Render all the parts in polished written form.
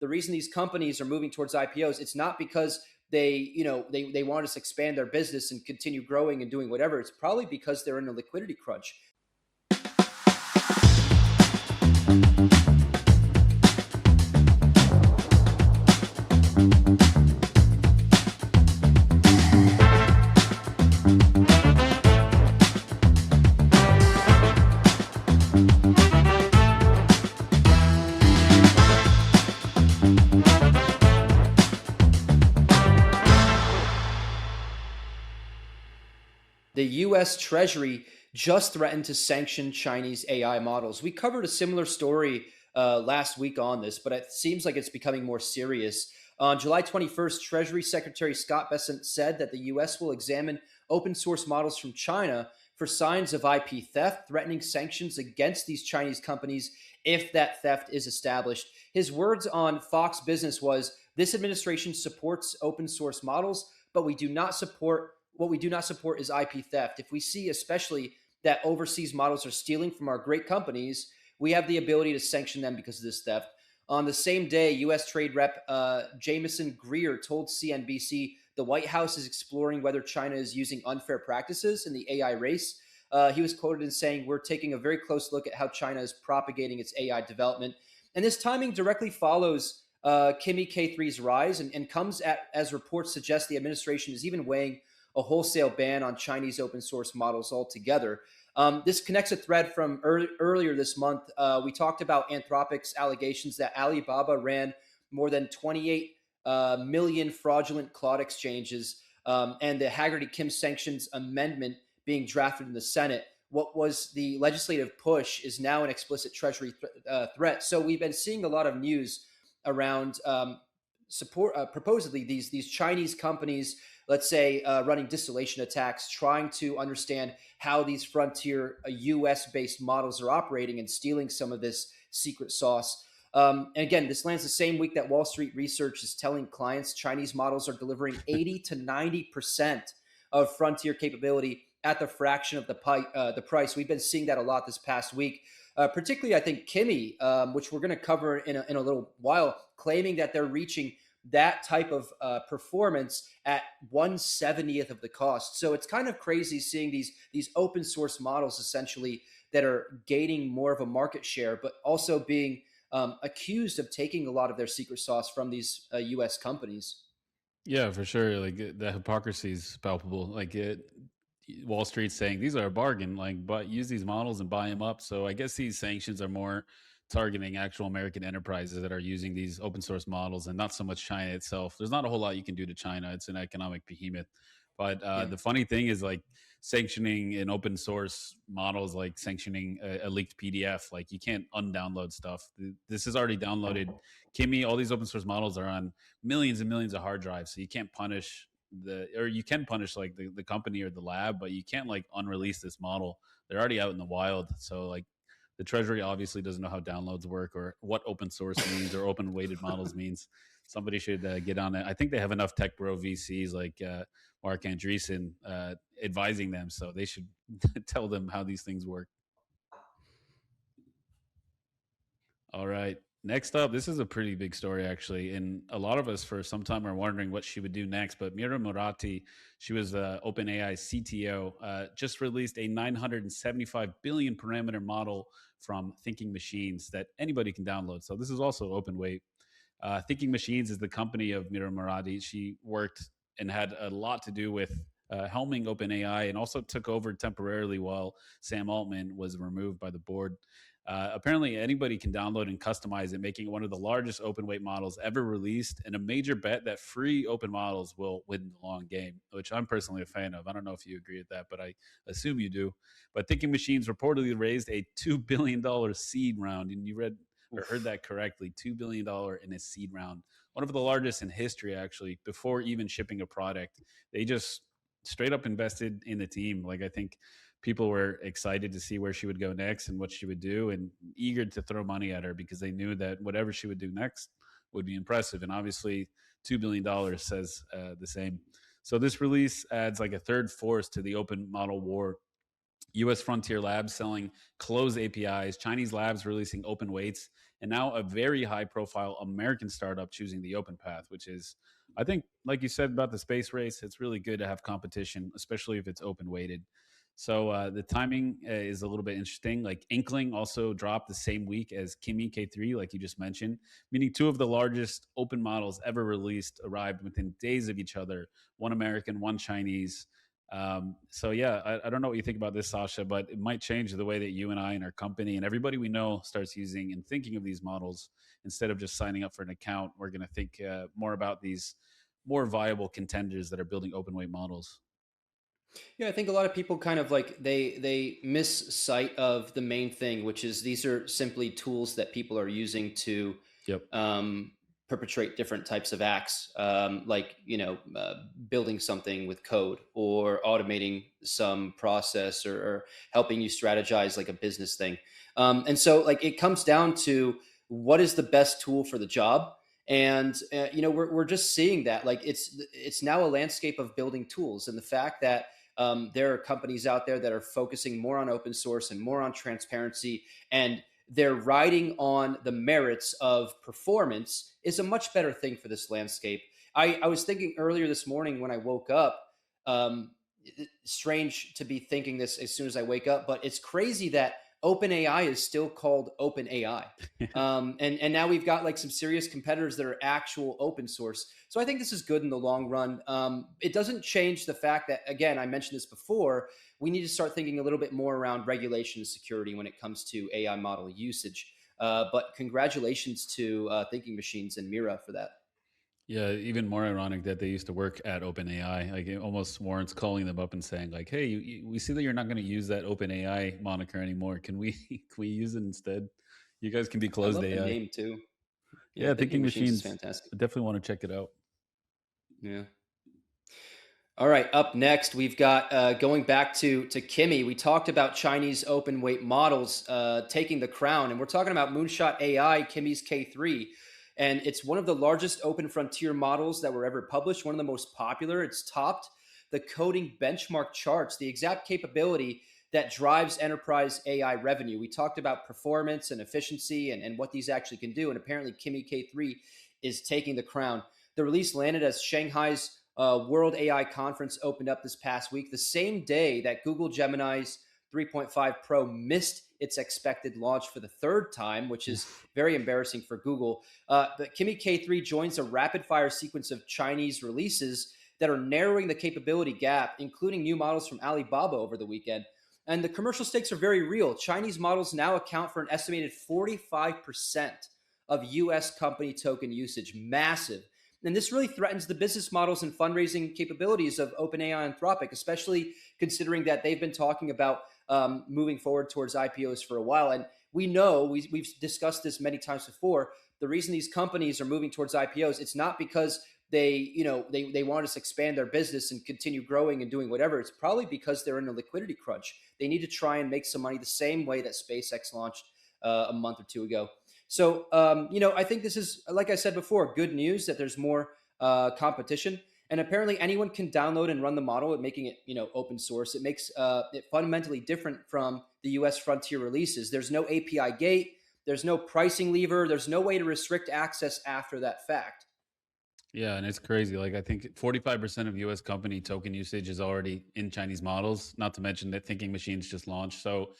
the reason these companies are moving towards IPOs, it's not because they want us to expand their business and continue growing and doing whatever. It's probably because they're in a liquidity crunch. The US Treasury just threatened to sanction Chinese AI models. We covered a similar story last week on this, but it seems like it's becoming more serious. On July 21st, Treasury Secretary Scott Bessent said that the US will examine open source models from China for signs of IP theft, threatening sanctions against these Chinese companies if that theft is established. His words on Fox Business was, "This administration supports open source models, but what we do not support is IP theft. If we see, especially, that overseas models are stealing from our great companies, we have the ability to sanction them because of this theft." On the same day, U.S. Trade Rep Jameson Greer told CNBC the White House is exploring whether China is using unfair practices in the AI race. He was quoted as saying, "We're taking a very close look at how China is propagating its AI development." And this timing directly follows Kimi K3's rise and comes as reports suggest the administration is even weighing a wholesale ban on Chinese open source models altogether. This connects a thread from earlier this month. We talked about Anthropic's allegations that Alibaba ran more than 28 million fraudulent Claude exchanges, and the Haggerty Kim sanctions amendment being drafted in the Senate. What was the legislative push is now an explicit Treasury threat. So we've been seeing a lot of news around proposedly these Chinese companies, let's say, running distillation attacks, trying to understand how these frontier US based models are operating and stealing some of this secret sauce. And again, this lands the same week that Wall Street research is telling clients Chinese models are delivering 80 to 90% of frontier capability at the fraction of the price. We've been seeing that a lot this past week. Particularly, I think Kimi, which we're going to cover in a little while, claiming that they're reaching that type of performance at 1/70th of the cost. So it's kind of crazy seeing these open source models essentially that are gaining more of a market share, but also being accused of taking a lot of their secret sauce from these U.S. companies. Yeah, for sure. Like the hypocrisy is palpable. Wall Street's saying these are a bargain, like, but use these models and buy them up. So I guess these sanctions are more targeting actual American enterprises that are using these open source models and not so much China itself. There's not a whole lot you can do to China. It's an economic behemoth. But Yeah. the funny thing is, like, sanctioning an open source model is like sanctioning a leaked PDF. Like, you can't undownload stuff. This is already downloaded. Kimi, all these open source models are on millions and millions of hard drives. So you can't punish you can punish like the company or the lab, but you can't like unrelease this model. They're already out in the wild. So like the Treasury obviously doesn't know how downloads work or what open source means or open weighted models means. Somebody should get on it. I think they have enough tech bro VCs like Mark Andreessen advising them, so they should tell them how these things work. All right. Next up, this is a pretty big story, actually. And a lot of us for some time are wondering what she would do next. But Mira Murati, she was OpenAI CTO, just released a 975 billion parameter model from Thinking Machines that anybody can download. So this is also open weight. Thinking Machines is the company of Mira Murati. She worked and had a lot to do with helming OpenAI and also took over temporarily while Sam Altman was removed by the board. Apparently, anybody can download and customize it, making it one of the largest open weight models ever released, and a major bet that free open models will win the long game, which I'm personally a fan of. I don't know if you agree with that, but I assume you do. But Thinking Machines reportedly raised a $2 billion seed round, and you read or heard that correctly, $2 billion in a seed round, one of the largest in history, actually, before even shipping a product. They just straight up invested in the team. Like, I think people were excited to see where she would go next and what she would do and eager to throw money at her because they knew that whatever she would do next would be impressive. And obviously, $2 billion says the same. So this release adds like a third force to the open model war. US frontier labs selling closed APIs, Chinese labs releasing open weights, and now a very high profile American startup choosing the open path, which is, I think, like you said about the space race, it's really good to have competition, especially if it's open weighted. So the timing is a little bit interesting. Like Inkling also dropped the same week as Kimi K3, like you just mentioned, meaning two of the largest open models ever released arrived within days of each other. One American, one Chinese. So yeah, I don't know what you think about this, Sasha, but it might change the way that you and I and our company and everybody we know starts using and thinking of these models. Instead of just signing up for an account, we're going to think more about these more viable contenders that are building open weight models. Yeah, I think a lot of people kind of like they miss sight of the main thing, which is these are simply tools that people are using to Yep. um, perpetrate different types of acts, like building something with code or automating some process or helping you strategize like a business thing. And so, like, it comes down to what is the best tool for the job. And we're just seeing that like it's now a landscape of building tools, and the fact that there are companies out there that are focusing more on open source and more on transparency, and they're riding on the merits of performance is a much better thing for this landscape. I was thinking earlier this morning when I woke up, strange to be thinking this as soon as I wake up, but it's crazy that OpenAI is still called OpenAI. And now we've got like some serious competitors that are actual open source. So I think this is good in the long run. It doesn't change the fact that, again, I mentioned this before, we need to start thinking a little bit more around regulation and security when it comes to AI model usage. But congratulations to Thinking Machines and Mira for that. Yeah, even more ironic that they used to work at OpenAI. Like it almost warrants calling them up and saying, like, "Hey, we see that you're not going to use that OpenAI moniker anymore. Can we can we use it instead? You guys can be I closed love the AI." name too. Yeah, Yeah, Thinking Thinking Machines is Machines. fantastic. I definitely want to check it out. Yeah. All right, up next we've got going back to Kimi. We talked about Chinese open weight models taking the crown, and we're talking about Moonshot AI, Kimi's K3, and it's one of the largest open frontier models that were ever published. One of the most popular. It's topped the coding benchmark charts, the exact capability that drives enterprise AI revenue. We talked about performance and efficiency and what these actually can do, and apparently Kimi K3 is taking the crown. The release landed as Shanghai's World AI Conference opened up this past week, the same day that Google Gemini's 3.5 Pro missed its expected launch for the third time, which is Oof. very embarrassing for Google. The Kimi K3 joins a rapid fire sequence of Chinese releases that are narrowing the capability gap, including new models from Alibaba over the weekend. And the commercial stakes are very real. Chinese models now account for an estimated 45% of US company token usage. Massive. And this really threatens the business models and fundraising capabilities of OpenAI and Anthropic, especially considering that they've been talking about moving forward towards IPOs for a while. And we know we've discussed this many times before. The reason these companies are moving towards IPOs, it's not because they want to expand their business and continue growing and doing whatever. It's probably because they're in a liquidity crunch. They need to try and make some money the same way that SpaceX launched a month or two ago. So, I think this is, like I said before, good news that there's more competition. And apparently, anyone can download and run the model, and making it, open source. It makes it fundamentally different from the U.S. frontier releases. There's no API gate. There's no pricing lever. There's no way to restrict access after that fact. Yeah, and it's crazy. Like I think 45% of US company token usage is already in Chinese models, not to mention that Thinking Machines just launched. So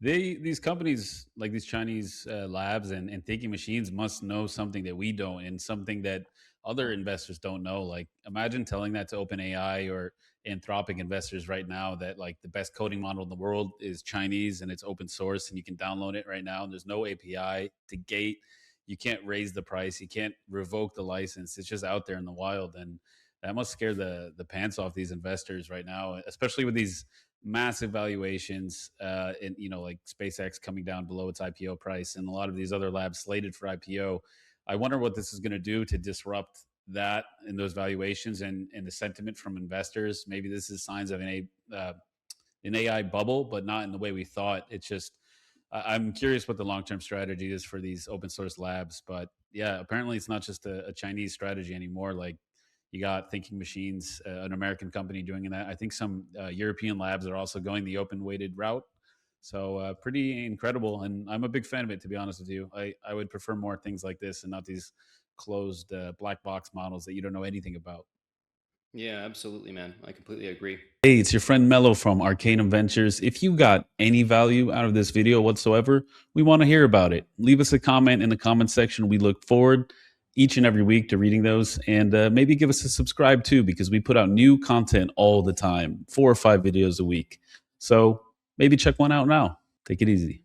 these companies like these Chinese labs and Thinking Machines must know something that we don't and something that other investors don't know. Like imagine telling that to OpenAI or Anthropic investors right now that like the best coding model in the world is Chinese and it's open source and you can download it right now and there's no API to gate, you can't raise the price, you can't revoke the license. It's just out there in the wild, and that must scare the pants off these investors right now, especially with these massive valuations. And like SpaceX coming down below its IPO price, and a lot of these other labs slated for IPO. I wonder what this is going to do to disrupt that and those valuations and the sentiment from investors. Maybe this is signs of an AI bubble, but not in the way we thought. It's just I'm curious what the long term strategy is for these open source labs. But yeah, apparently it's not just a Chinese strategy anymore. Like you got Thinking Machines, an American company doing that. I think some European labs are also going the open weighted route. So pretty incredible, and I'm a big fan of it. To be honest with you, I would prefer more things like this and not these closed black box models that you don't know anything about. Yeah, absolutely, man. I completely agree. Hey, it's your friend Mello from Arcanum Ventures. If you got any value out of this video whatsoever, we want to hear about it. Leave us a comment in the comment section. We look forward each and every week to reading those, and maybe give us a subscribe too, because we put out new content all the time, 4 or 5 videos a week. So maybe check one out now. Take it easy.